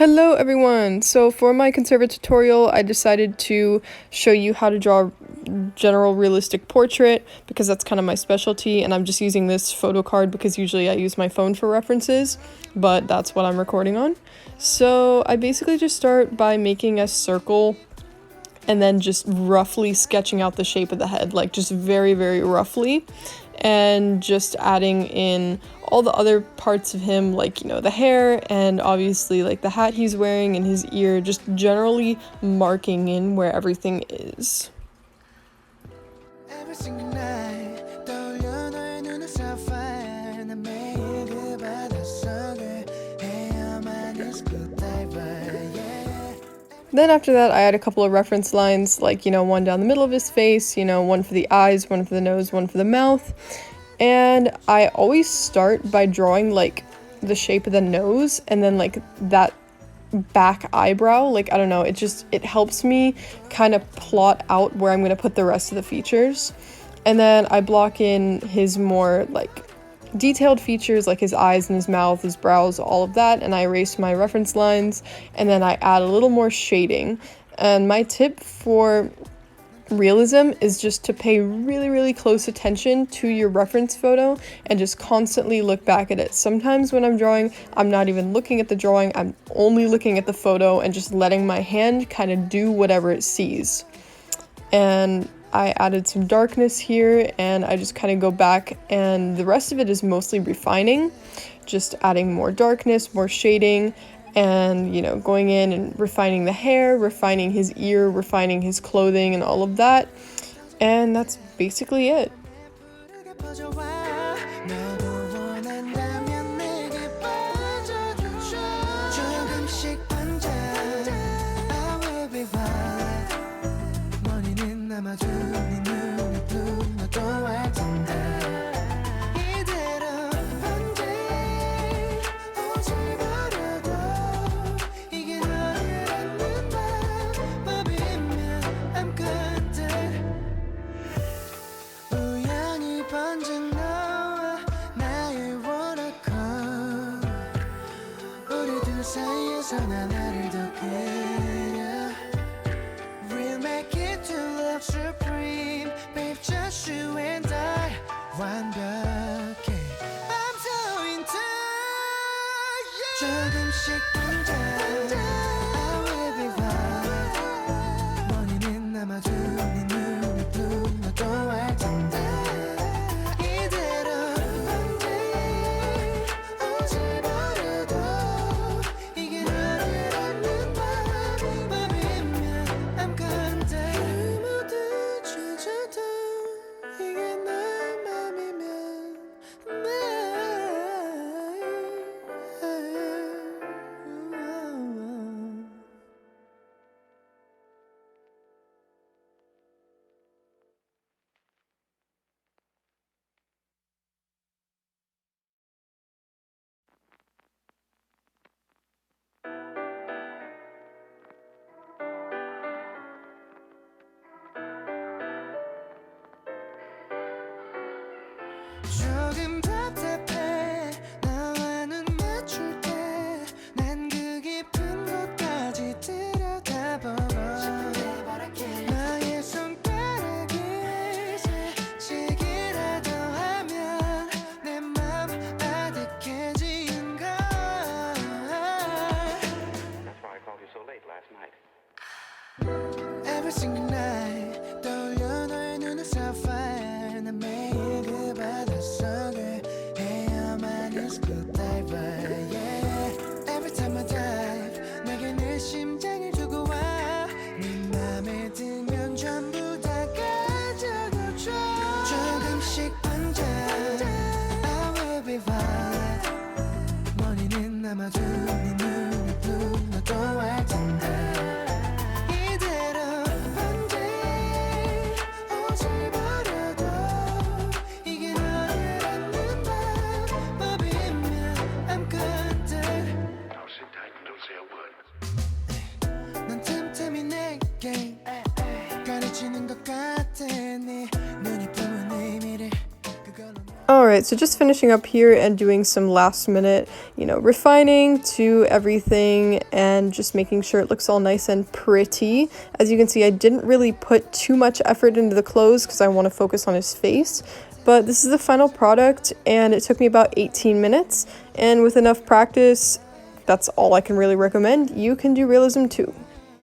Hello everyone! So for my conservatutorial, I decided to show you how to draw a general realistic portrait because that's kind of my specialty, and I'm just using this photo card because usually I use my phone for references, but that's what I'm recording on. So I basically just start by making a circle and then just roughly sketching out the shape of the head, like just very, very roughly, and just adding in all the other parts of him, like, you know, the hair and obviously like the hat he's wearing and his ear, just generally marking in where everything is. Every single night, then after that, I add a couple of reference lines, like, you know, one down the middle of his face, you know, one for the eyes, one for the nose, one for the mouth. And I always start by drawing, like, the shape of the nose and then, like, that back eyebrow. Like, I don't know, it helps me kind of plot out where I'm going to put the rest of the features. And then I block in his more, like, detailed features like his eyes and his mouth, his brows, all of that, and I erase my reference lines, and then I add a little more shading. And my tip for realism is just to pay really, really close attention to your reference photo and just constantly look back at it. Sometimes when I'm drawing, I'm not even looking at the drawing, I'm only looking at the photo and just letting my hand kind of do whatever it sees. And I added some darkness here, and I just kind of go back, and the rest of it is mostly refining, just adding more darkness, more shading, and, you know, going in and refining the hair, refining his ear, refining his clothing, and all of that. And that's basically it. Every single night 떠올려 너의 눈은 sapphire 난 매일 그 바닷속을 헤엄하는 scuba diver yeah. Every time I dive 내게 내 심장을 두고 와네 맘에 들면 전부 다 가져도 줘 조금씩 번져 I will be fine 머리는 남아도 네 눈이 blue 너도 알 텐데 Alright, so just finishing up here and doing some last minute, refining to everything and just making sure it looks all nice and pretty. As you can see, I didn't really put too much effort into the clothes because I want to focus on his face. But this is the final product and it took me about 18 minutes. And with enough practice, that's all I can really recommend. You can do realism too.